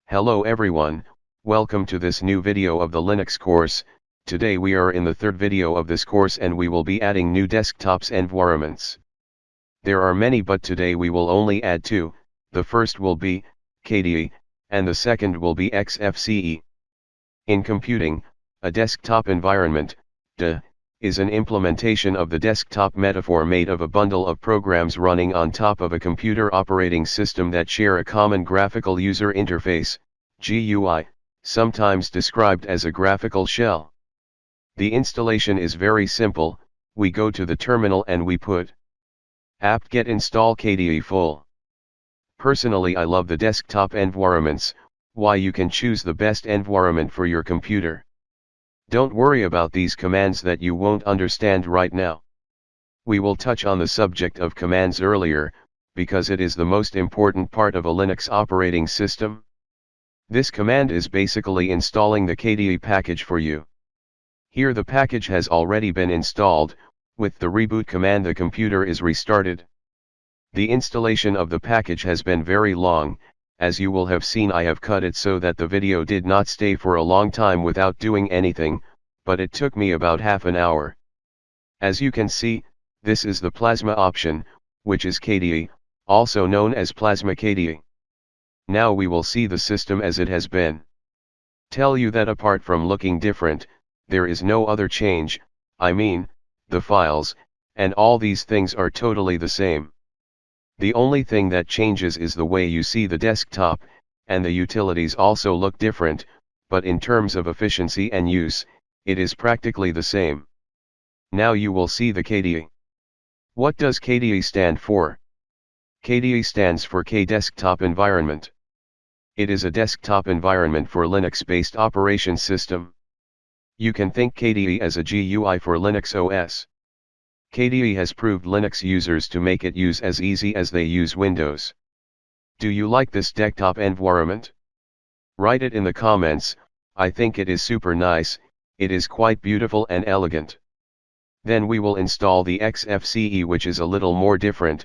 Hello everyone, welcome to this new video of the Linux course. Today we are in the third video of this course and we will be adding new desktops environments. There are many but today we will only add two. The first will be KDE, and the second will be XFCE. In computing, a desktop environment, DE, is an implementation of the desktop metaphor made of a bundle of programs running on top of a computer operating system that share a common graphical user interface, GUI, sometimes described as a graphical shell. The installation is very simple. We go to the terminal and we put apt-get install KDE full. Personally I love the desktop environments. Why? You can choose the best environment for your computer. Don't worry about these commands that you won't understand right now. We will touch on the subject of commands earlier, because it is the most important part of a Linux operating system. This command is basically installing the KDE package for you. Here the package has already been installed. With the reboot command the computer is restarted. The installation of the package has been very long. As you will have seen, I have cut it so that the video did not stay for a long time without doing anything, but it took me about half an hour. As you can see, this is the Plasma option, which is KDE, also known as Plasma KDE. Now we will see the system as it has been. Tell you that apart from looking different, there is no other change. I mean, the files, and all these things are totally the same. The only thing that changes is the way you see the desktop, and the utilities also look different, but in terms of efficiency and use, it is practically the same. Now you will see the KDE. What does KDE stand for? KDE stands for K Desktop Environment. It is a desktop environment for Linux-based operation system. You can think KDE as a GUI for Linux OS. KDE has proved Linux users to make it use as easy as they use Windows. Do you like this desktop environment? Write it in the comments. I think it is super nice. It is quite beautiful and elegant. Then we will install the XFCE, which is a little more different.